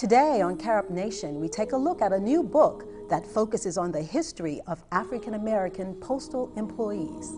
Today on Carib Nation, we take a look at a new book that focuses on the history of African American postal employees.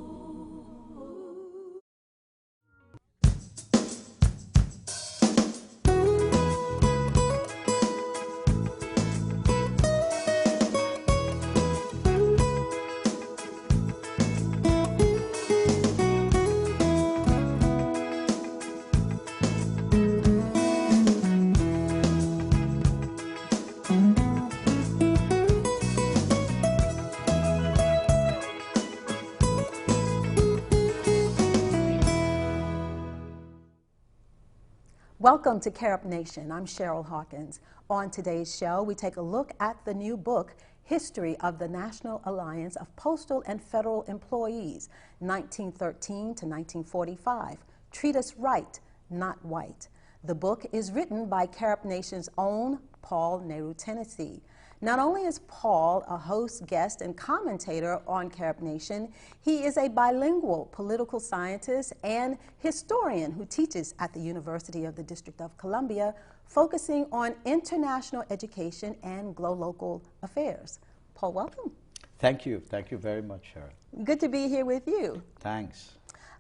Welcome to Carib Nation. I'm Cheryl Hawkins. On today's show, we take a look at the new book, History of the National Alliance of Postal and Federal Employees, 1913 to 1945. Treat Us Right, Not White. The book is written by Carib Nation's own Paul Nehru Tennassee. Not only is Paul a host, guest, and commentator on Carib Nation, he is a bilingual political scientist and historian who teaches at the University of the District of Columbia, focusing on international education and local affairs. Paul, welcome. Thank you. Thank you very much, Cheryl. Good to be here with you. Thanks.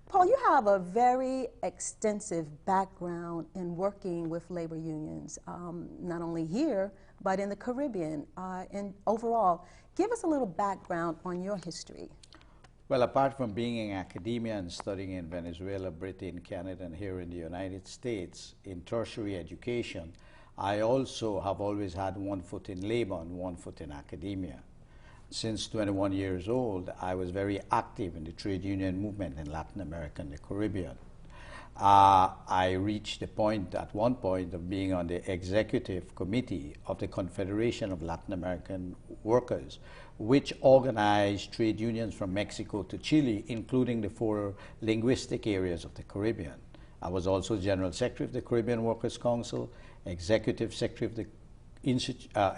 Paul, you have a very extensive background in working with labor unions, not only here, but in the Caribbean and overall. Give us a little background on your history. Well, apart from being in academia and studying in Venezuela, Britain, Canada, and here in the United States in tertiary education, I also have always had one foot in labor and one foot in academia. Since 21 years old, I was very active in the trade union movement in Latin America and the Caribbean. I reached the point, at one point, of being on the executive committee of the Confederation of Latin American Workers, which organized trade unions from Mexico to Chile, including the 4 linguistic areas of the Caribbean. I was also General Secretary of the Caribbean Workers' Council, Executive Secretary of the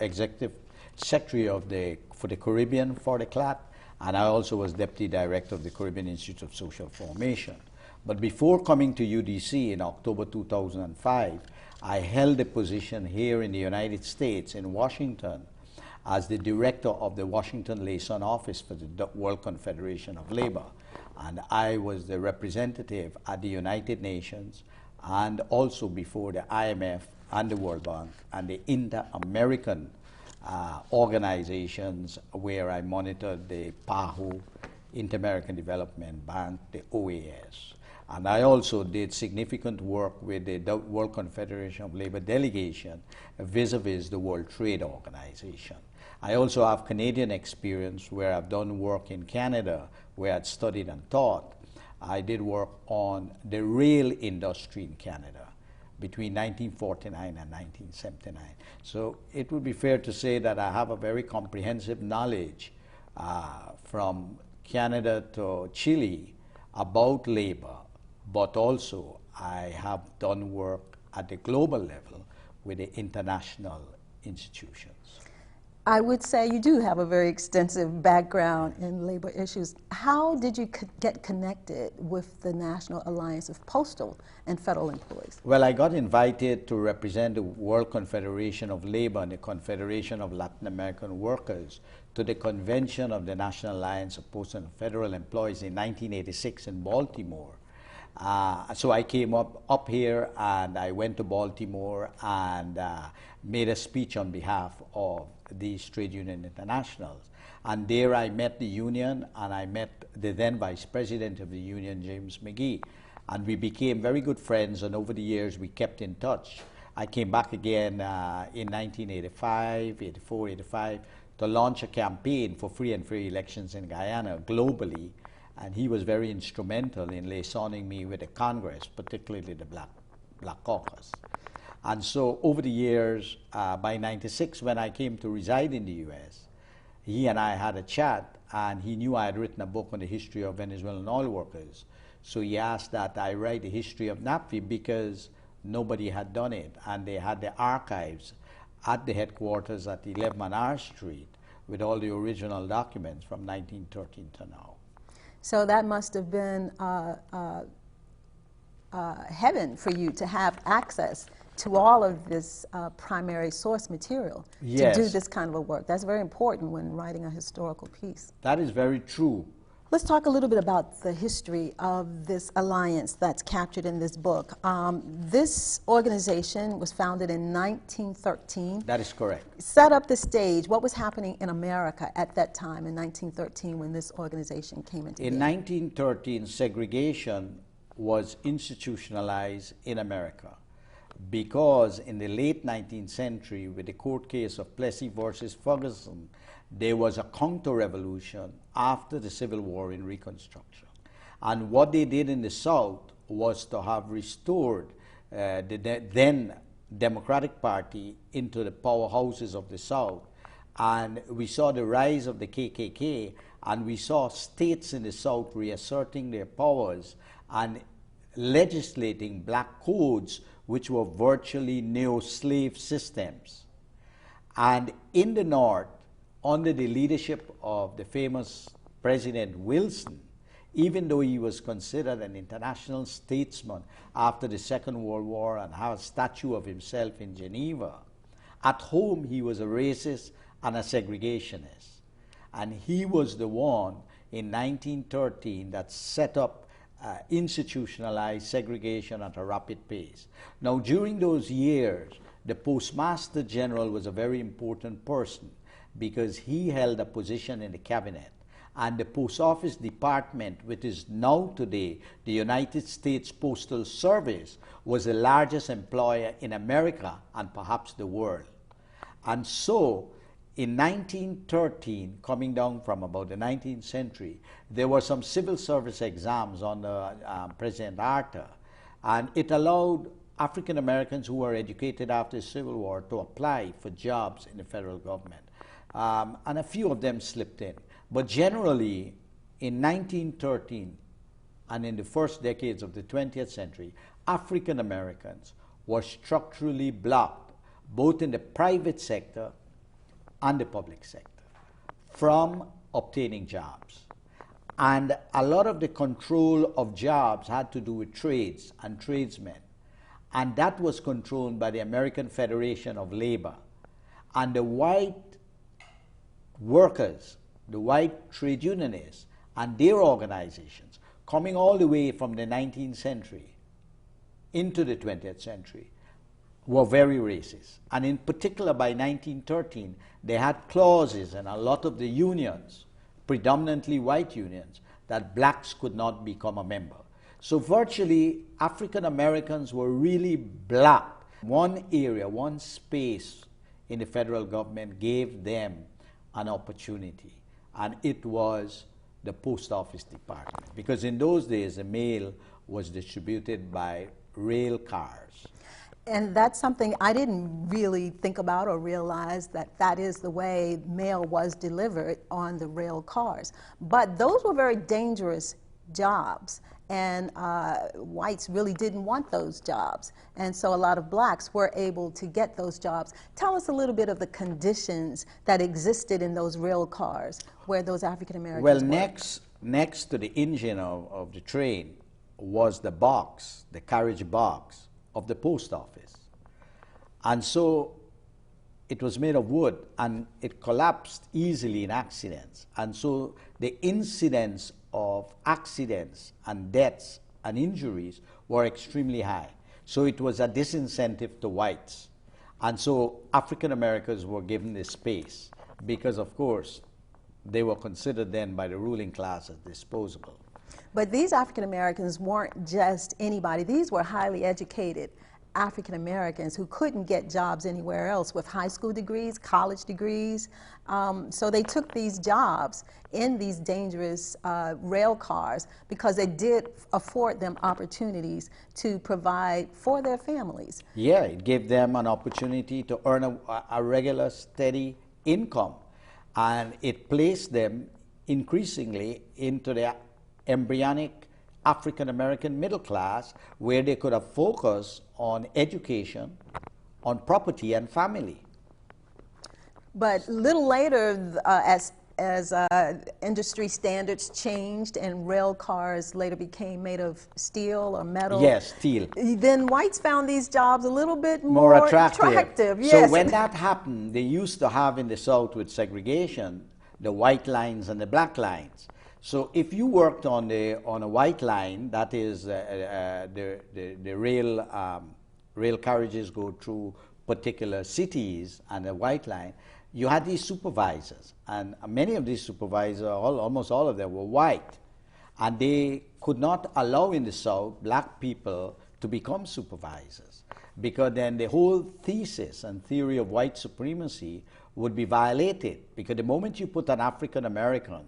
Executive Secretary of for the Caribbean for the CLAT, and I also was Deputy Director of the Caribbean Institute of Social Formation. But before coming to UDC in October 2005, I held a position here in the United States in Washington as the director of the Washington Liaison Office for the World Confederation of Labor. And I was the representative at the United Nations and also before the IMF and the World Bank and the Inter-American organizations where I monitored the PAHO, Inter-American Development Bank, the OAS. And I also did significant work with the World Confederation of Labor delegation vis-a-vis the World Trade Organization. I also have Canadian experience where I've done work in Canada where I'd studied and taught. I did work on the rail industry in Canada between 1949 and 1979. So it would be fair to say that I have a very comprehensive knowledge from Canada to Chile about labor, but also I have done work at the global level with the international institutions. I would say you do have a very extensive background in labor issues. How did you get connected with the National Alliance of Postal and Federal Employees? Well, I got invited to represent the World Confederation of Labor and the Confederation of Latin American Workers to the convention of the National Alliance of Postal and Federal Employees in 1986 in Baltimore. So I came up here and I went to Baltimore and made a speech on behalf of these trade union internationals. And there I met the union and I met the then vice president of the union, James McGee. And we became very good friends, and over the years we kept in touch. I came back again in 1985, 84, 85 to launch a campaign for free and fair elections in Guyana globally. And he was very instrumental in liaisoning me with the Congress, particularly the Black Caucus. And so over the years, by 96, when I came to reside in the US, he and I had a chat, and he knew I had written a book on the history of Venezuelan oil workers. So he asked that I write the history of NAPFE because nobody had done it. And they had the archives at the headquarters at 11 Manar Street with all the original documents from 1913 to now. So that must have been heaven for you to have access to all of this primary source material to do this kind of a work. That's very important when writing a historical piece. That is very true. Let's talk a little bit about the history of this alliance that's captured in this book. This organization was founded in 1913. That is correct. Set up the stage. What was happening in America at that time in 1913 when this organization came into being? In 1913, segregation was institutionalized in America because in the late 19th century, with the court case of Plessy versus Ferguson, there was a counter-revolution after the Civil War in Reconstruction. And what they did in the South was to have restored the then Democratic Party into the powerhouses of the South. And we saw the rise of the KKK, and we saw states in the South reasserting their powers and legislating black codes which were virtually neo-slave systems. And in the North, under the leadership of the famous President Wilson, even though he was considered an international statesman after the Second World War and had a statue of himself in Geneva, at home he was a racist and a segregationist. And he was the one in 1913 that set up institutionalized segregation at a rapid pace. Now, during those years, the Postmaster General was a very important person because he held a position in the cabinet. And the Post Office Department, which is now today the United States Postal Service, was the largest employer in America and perhaps the world. And so, in 1913, coming down from about the 19th century, there were some civil service exams under President Arthur, and it allowed African Americans who were educated after the Civil War to apply for jobs in the federal government. And a few of them slipped in. But generally, in 1913 and in the first decades of the 20th century, African Americans were structurally blocked, both in the private sector and the public sector, from obtaining jobs. And a lot of the control of jobs had to do with trades and tradesmen. And that was controlled by the American Federation of Labor. And the white workers, the white trade unionists, and their organizations, coming all the way from the 19th century into the 20th century, were very racist. And in particular, by 1913, they had clauses in a lot of the unions, predominantly white unions, that blacks could not become a member. So virtually, African Americans were really blocked. One area, one space in the federal government gave them an opportunity, and it was the Post Office Department. Because in those days, the mail was distributed by rail cars. And that's something I didn't really think about or realize that that is the way mail was delivered on the rail cars. But those were very dangerous jobs, and whites really didn't want those jobs. And so a lot of blacks were able to get those jobs. Tell us a little bit of the conditions that existed in those rail cars where those African Americans were. Well, next to the engine of the train was the box, the carriage box of the post office. And so it was made of wood, and it collapsed easily in accidents. And so the incidence of accidents and deaths and injuries were extremely high. So it was a disincentive to whites. And so African Americans were given this space because, of course, they were considered then by the ruling class as disposable. But these African Americans weren't just anybody. These were highly educated African Americans who couldn't get jobs anywhere else with high school degrees, college degrees. So they took these jobs in these dangerous rail cars because they did afford them opportunities to provide for their families. Yeah, it gave them an opportunity to earn a regular, steady income. And it placed them increasingly into the embryonic African American middle class, where they could have focused on education, on property and family. But little later, as as industry standards changed and rail cars later became made of steel or metal. Yes, steel. Then whites found these jobs a little bit More attractive. Yes. So when that happened, they used to have in the South with segregation, the white lines and the black lines. So if you worked on a white line, that is the rail carriages go through particular cities, and a white line, you had these supervisors, and many of these supervisors, almost all of them, were white, and they could not allow in the South black people to become supervisors, because then the whole thesis and theory of white supremacy would be violated, because the moment you put an African American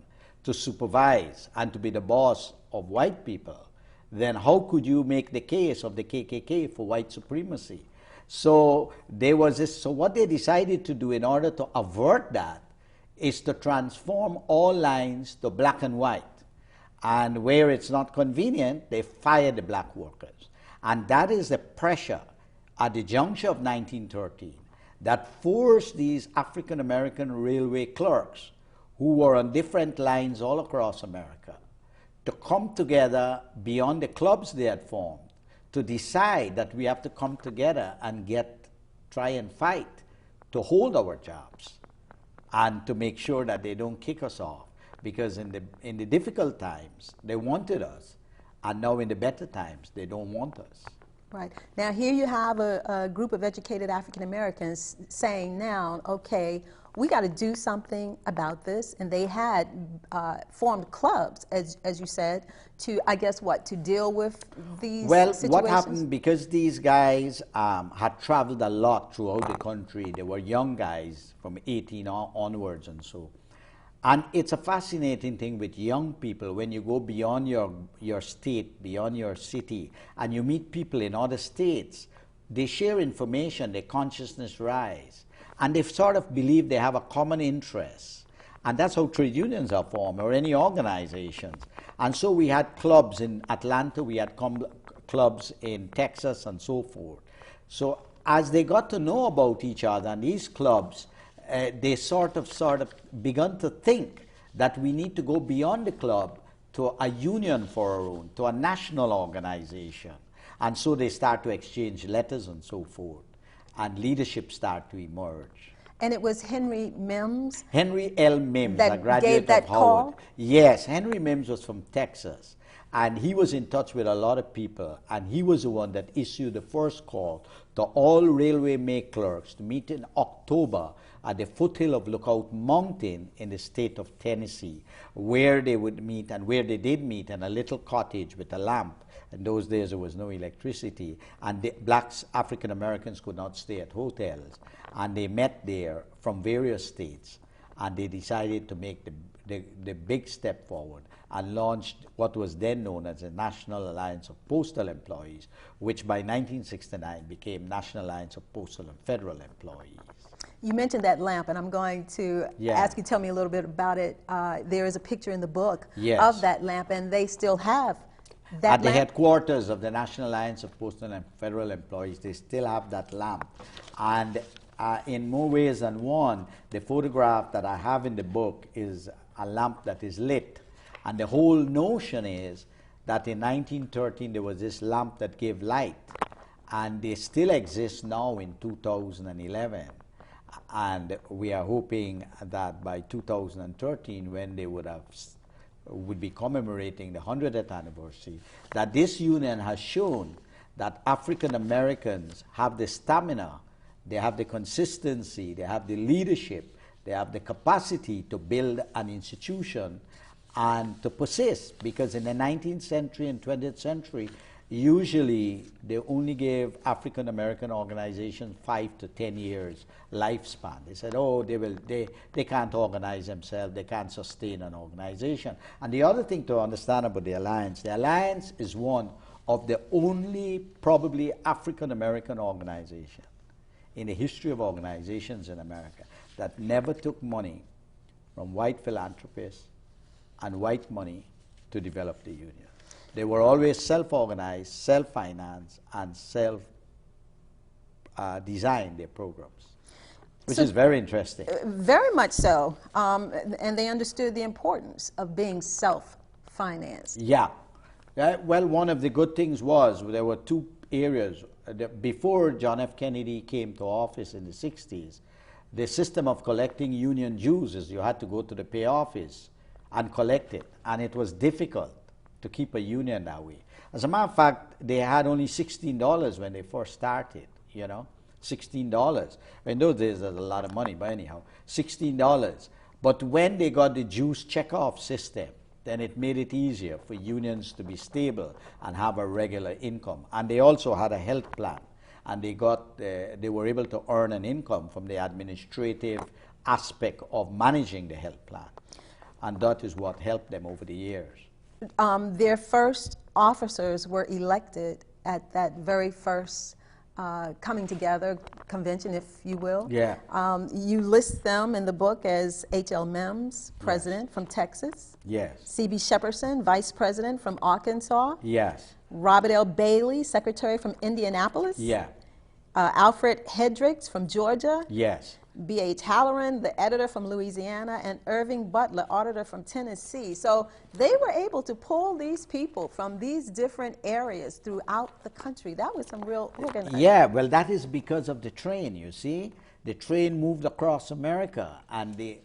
to supervise and to be the boss of white people, then how could you make the case of the KKK for white supremacy? So there was this. So what they decided to do in order to avert that is to transform all lines to black and white. And where it's not convenient, they fire the black workers. And that is the pressure at the juncture of 1913 that forced these African American railway clerks who were on different lines all across America to come together beyond the clubs they had formed, to decide that we have to come together and try and fight to hold our jobs and to make sure that they don't kick us off. Because in the difficult times, they wanted us, and now in the better times, they don't want us. Right. Now here you have a group of educated African Americans saying now, okay, we got to do something about this, and they had formed clubs, as you said, to, I guess, what, to deal with these situations? Well, what happened, because these guys had traveled a lot throughout the country, they were young guys from 18 onwards and so. And it's a fascinating thing with young people when you go beyond your state, beyond your city, and you meet people in other states. They share information, their consciousness rise, and they sort of believe they have a common interest. And that's how trade unions are formed, or any organizations. And so we had clubs in Atlanta, we had clubs in Texas, and so forth. So as they got to know about each other, and these clubs, they sort of begun to think that we need to go beyond the club to a union for our own, to a national organization. And so they start to exchange letters and so forth, and leadership start to emerge. And it was Henry Mims? Henry L. Mims, that a graduate gave that of Howard. call? Yes, Henry Mims was from Texas. And he was in touch with a lot of people, and he was the one that issued the first call to all railway make clerks to meet in October at the foothill of Lookout Mountain in the state of Tennessee, where they would meet, and where they did meet in a little cottage with a lamp. In those days there was no electricity, and the blacks, African Americans, could not stay at hotels, and they met there from various states, and they decided to make the big step forward and launched what was then known as the National Alliance of Postal Employees, which by 1969 became National Alliance of Postal and Federal Employees. You mentioned that lamp, and I'm going to ask you to tell me a little bit about it. There is a picture in the book of that lamp, and they still have that lamp. At the headquarters of the National Alliance of Postal and Federal Employees, they still have that lamp. And in more ways than one, the photograph that I have in the book is a lamp that is lit. And the whole notion is that in 1913 there was this lamp that gave light, and they still exist now in 2011. And we are hoping that by 2013, when they would be commemorating the 100th anniversary, that this union has shown that African Americans have the stamina, they have the consistency, they have the leadership, they have the capacity to build an institution and to persist, because in the 19th century and 20th century, usually they only gave African American organizations 5 to 10 years lifespan. They said, oh, they can't organize themselves, they can't sustain an organization. And the other thing to understand about the Alliance is one of the only probably African American organization in the history of organizations in America that never took money from white philanthropists and white money to develop the union. They were always self-organized, self-financed, and self-designed their programs. which is very interesting. Very much so. And they understood the importance of being self-financed. Yeah. Well, one of the good things was there were two areas. Before John F. Kennedy came to office in the 60s, the system of collecting union dues is you had to go to the pay office and collect it. And it was difficult to keep a union that way. As a matter of fact, they had only $16 when they first started, you know, $16. In those days, there's a lot of money, but anyhow, $16. But when they got the dues check-off system, then it made it easier for unions to be stable and have a regular income. And they also had a health plan. And they were able to earn an income from the administrative aspect of managing the health plan. And that is what helped them over the years. Their first officers were elected at that very first coming together convention, if you will. Yeah. You list them in the book as H.L. Mims, president, yes, from Texas. Yes. C.B. Shepperson, vice president from Arkansas. Yes. Robert L. Bailey, secretary from Indianapolis. Yeah. Alfred Hendricks from Georgia. Yes. B.H. Halloran, the editor from Louisiana, and Irving Butler, auditor from Tennessee. So they were able to pull these people from these different areas throughout the country. That was some real organizing. Yeah, well, that is because of the train, you see. The train moved across America, and the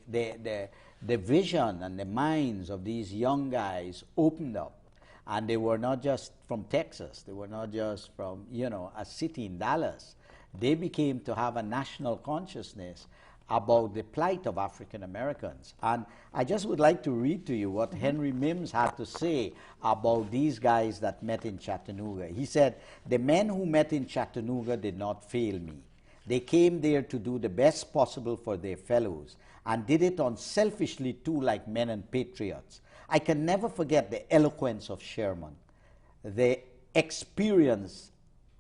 vision and the minds of these young guys opened up. And they were not just from Texas. They were not just from, you know, a city in Dallas. They became to have a national consciousness about the plight of African Americans. And I just would like to read to you what Henry Mims had to say about these guys that met in Chattanooga. He said, "The men who met in Chattanooga did not fail me. They came there to do the best possible for their fellows and did it unselfishly too, like men and patriots. I can never forget the eloquence of Sherman, the experience,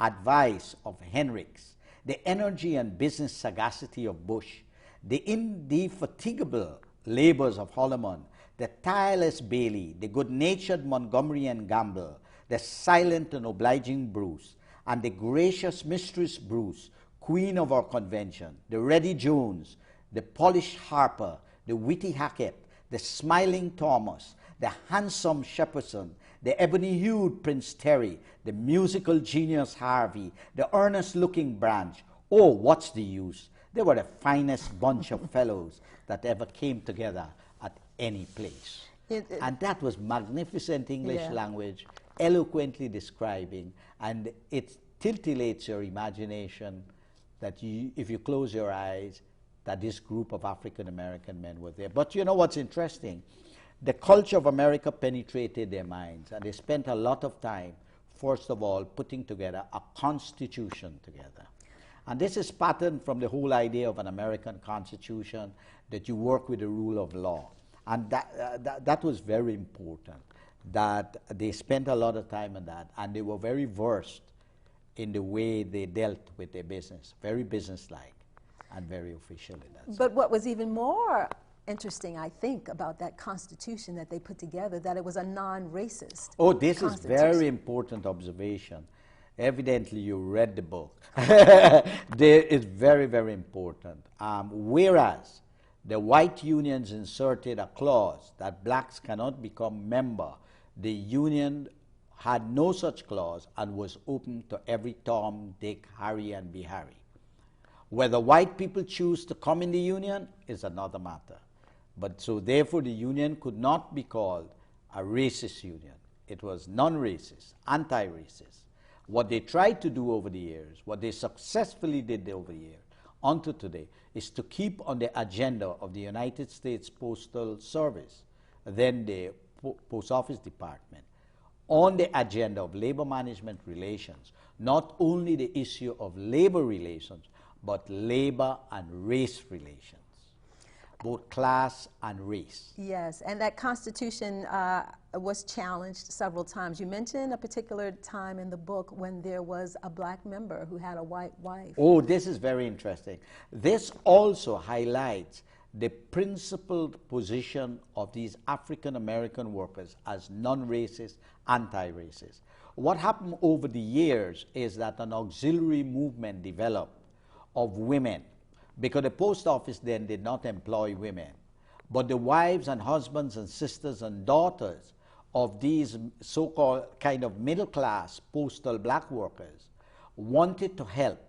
advice of Hendricks, the energy and business sagacity of Bush, the indefatigable labors of Holloman, the tireless Bailey, the good-natured Montgomery and Gamble, the silent and obliging Bruce, and the gracious Mistress Bruce, queen of our convention, the ready Jones, the polished Harper, the witty Hackett, the smiling Thomas, the handsome Shepperson, the ebony-hued Prince Terry, the musical genius Harvey, the earnest-looking Branch. Oh, what's the use? They were the finest bunch of fellows that ever came together at any place." And that was magnificent English language, eloquently describing, and it titillates your imagination that if you close your eyes, that this group of African-American men were there. But you know what's interesting? The culture of America penetrated their minds, and they spent a lot of time, first of all, putting together a constitution together. And this is patterned from the whole idea of an American constitution, that you work with the rule of law. And that was very important, that they spent a lot of time on that, and they were very versed in the way they dealt with their business, very businesslike and very official in that sense. But what was even more interesting, I think, about that Constitution that they put together, that it was a non-racist. Oh, this is very important observation. Evidently, you read the book. It's very, very important. Whereas the white unions inserted a clause that blacks cannot become member, the union had no such clause and was open to every Tom, Dick, Harry, and Behary. Whether white people choose to come in the union is another matter. But so therefore the union could not be called a racist union. It was non-racist, anti-racist. What they tried to do over the years, what they successfully did over the years, unto today, is to keep on the agenda of the United States Postal Service, then the Post Office Department, on the agenda of labor management relations, not only the issue of labor relations, but labor and race relations, both class and race. Yes, and that Constitution was challenged several times. You mentioned a particular time in the book when there was a black member who had a white wife. Oh, this is very interesting. This also highlights the principled position of these African-American workers as non-racist, anti-racist. What happened over the years is that an auxiliary movement developed of women, because the post office then did not employ women. But the wives and husbands and sisters and daughters of these so-called kind of middle-class postal black workers wanted to help,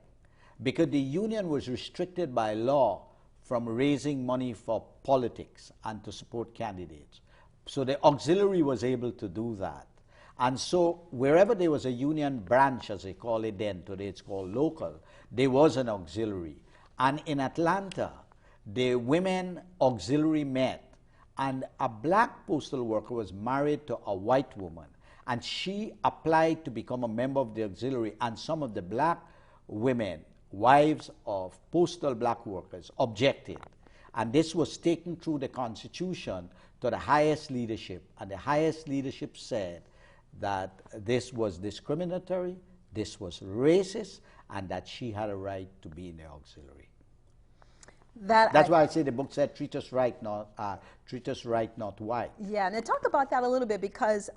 because the union was restricted by law from raising money for politics and to support candidates. So the auxiliary was able to do that. And so wherever there was a union branch, as they call it then, today it's called local, there was an auxiliary. And in Atlanta, the women auxiliary met, and a black postal worker was married to a white woman, and she applied to become a member of the auxiliary, and some of the black women, wives of postal black workers, objected. And this was taken through the Constitution to the highest leadership, and the highest leadership said that this was discriminatory, this was racist, and that she had a right to be in the auxiliary. That's why I say the book said, treat us right, not white. Yeah, and talk about that a little bit, because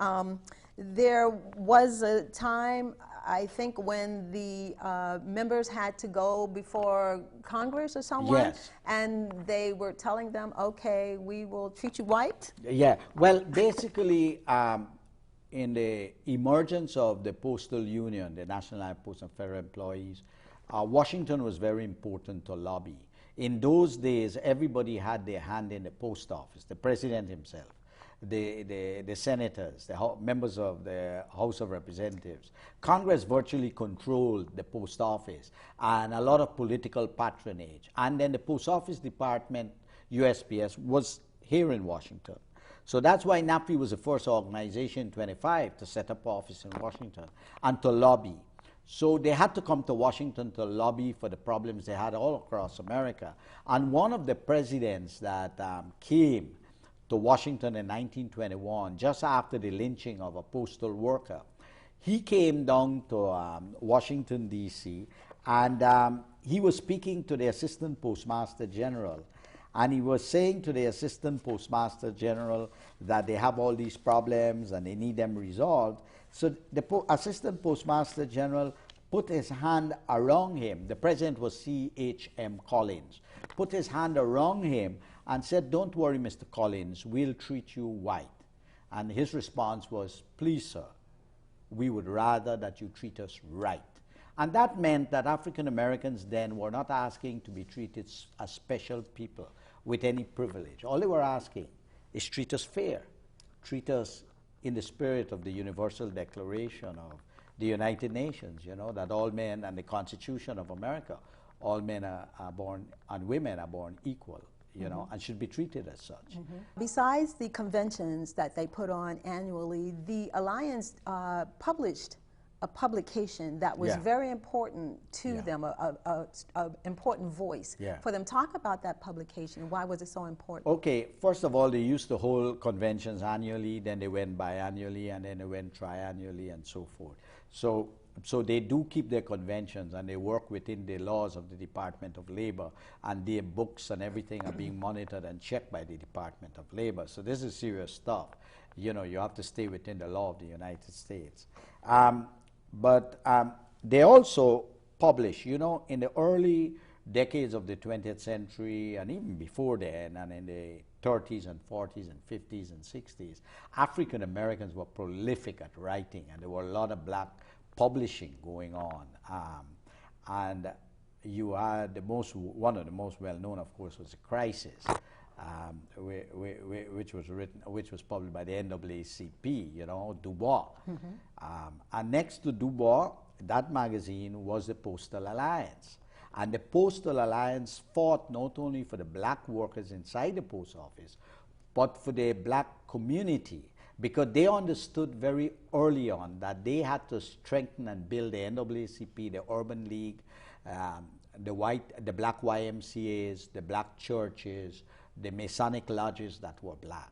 there was a time, I think, when the members had to go before Congress or someone, yes, and they were telling them, okay, we will treat you white? Yeah, well, basically, in the emergence of the postal union, the National Alliance of Postal and Federal Employees, Washington was very important to lobby. In those days, everybody had their hand in the post office, the president himself, the senators, the members of the House of Representatives. Congress virtually controlled the post office, and a lot of political patronage. And then the post office department, USPS, was here in Washington. So that's why NAPFE was the first organization in 25 to set up office in Washington and to lobby. So they had to come to Washington to lobby for the problems they had all across America. And one of the presidents that came to Washington in 1921, just after the lynching of a postal worker, he came down to Washington, D.C., and he was speaking to the Assistant Postmaster General. And he was saying to the Assistant Postmaster General that they have all these problems and they need them resolved. So the Assistant Postmaster General put his hand around him. The president was C.H.M. Collins. Put his hand around him and said, don't worry, Mr. Collins, we'll treat you white. And his response was, please, sir, we would rather that you treat us right. And that meant that African Americans then were not asking to be treated as special people with any privilege. All they were asking is treat us fair, treat us in the spirit of the Universal Declaration of the United Nations, you know, that all men, and the Constitution of America, all men are born, and women are born equal, you know, and should be treated as such. Besides the conventions that they put on annually, the Alliance published a publication that was very important to them, an important voice for them. Talk about that publication. Why was it so important? Okay, first of all, they used to hold conventions annually, then they went biannually, and then they went triannually, and so forth. So they do keep their conventions, and they work within the laws of the Department of Labor, and their books and everything are being monitored and checked by the Department of Labor. So this is serious stuff. You know, you have to stay within the law of the United States. But they also publish, you know, in the early decades of the 20th century, and even before then, and in the 30s and 40s and 50s and 60s, African Americans were prolific at writing, and there were a lot of black publishing going on. And you had one of the most well-known, of course, was The Crisis, which was published by the NAACP, you know, Du Bois. And next to Du Bois, that magazine was the Postal Alliance. And the Postal Alliance fought not only for the black workers inside the post office, but for the black community, because they understood very early on that they had to strengthen and build the NAACP, the Urban League, the black YMCAs, the black churches, the Masonic lodges that were black.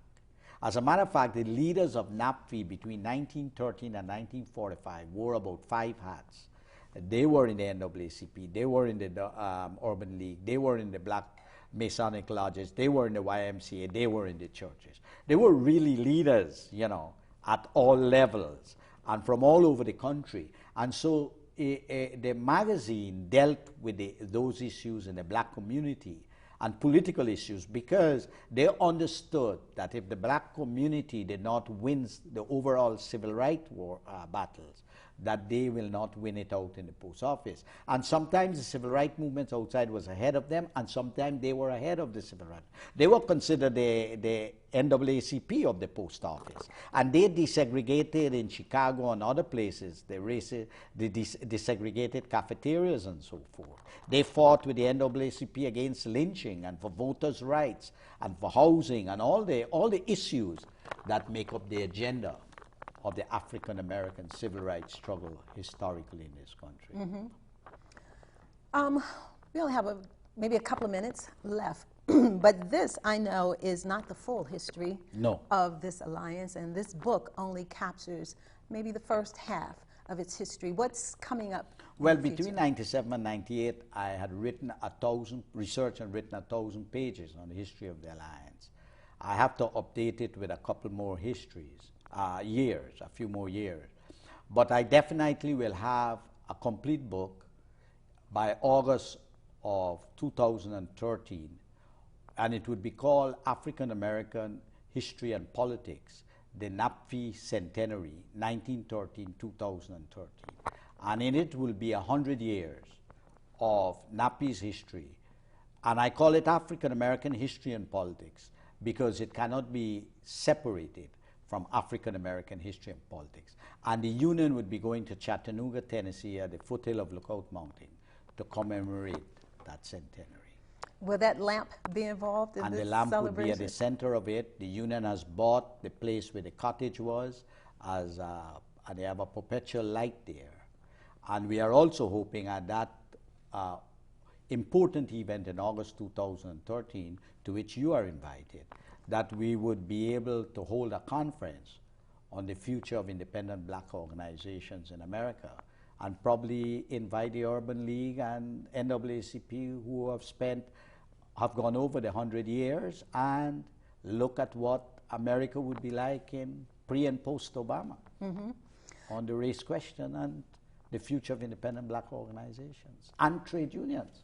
As a matter of fact, the leaders of NAPFE between 1913 and 1945 wore about 5 hats. They were in the NAACP, they were in the Urban League, they were in the black Masonic lodges, they were in the YMCA, they were in the churches. They were really leaders, you know, at all levels and from all over the country. And so the magazine dealt with those issues in the black community and political issues because they understood that if the black community did not win the overall civil rights war battles, that they will not win it out in the post office. And sometimes the civil rights movement outside was ahead of them, and sometimes they were ahead of the civil rights. They were considered the NAACP of the post office. And they desegregated in Chicago and other places, they desegregated cafeterias and so forth. They fought with the NAACP against lynching and for voters' rights and for housing and all the issues that make up the agenda of the African-American civil rights struggle historically in this country. We only have maybe a couple of minutes left, but this, I know, is not the full history of this alliance, and this book only captures maybe the first half of its history. What's coming up? Well, between 97 and 98, I had written researched and written 1,000 pages on the history of the alliance. I have to update it with a couple more histories. Years, a few more years. But I definitely will have a complete book by August of 2013, and it would be called African American History and Politics, the NAPFE Centenary, 1913-2013. And in it will be 100 years of NAPFE's history. And I call it African American History and Politics because it cannot be separated from African American history and politics. And the Union would be going to Chattanooga, Tennessee at the foothill of Lookout Mountain to commemorate that centenary. Will that lamp be involved in this celebration? And the lamp would be at the center of it. The Union has bought the place where the cottage was, and they have a perpetual light there. And we are also hoping at that important event in August 2013, to which you are invited, that we would be able to hold a conference on the future of independent black organizations in America and probably invite the Urban League and NAACP who have gone over the 100 years and look at what America would be like in pre and post Obama on the race question and the future of independent black organizations and trade unions.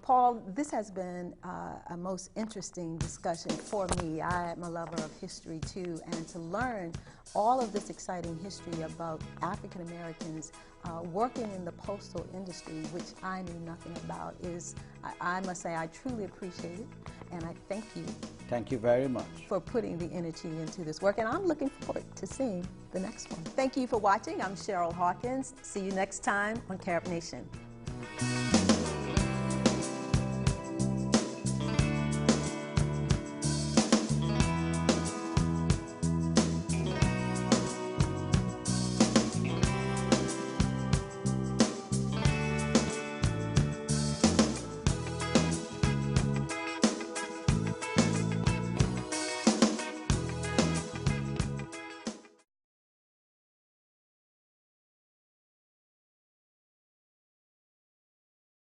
Paul, this has been a most interesting discussion for me. I am a lover of history too, and to learn all of this exciting history about African Americans working in the postal industry, which I knew nothing about, is, I must say, I truly appreciate it, and I thank you. Thank you very much for putting the energy into this work, and I'm looking forward to seeing the next one. Thank you for watching. I'm Cheryl Hawkins. See you next time on Carib Nation.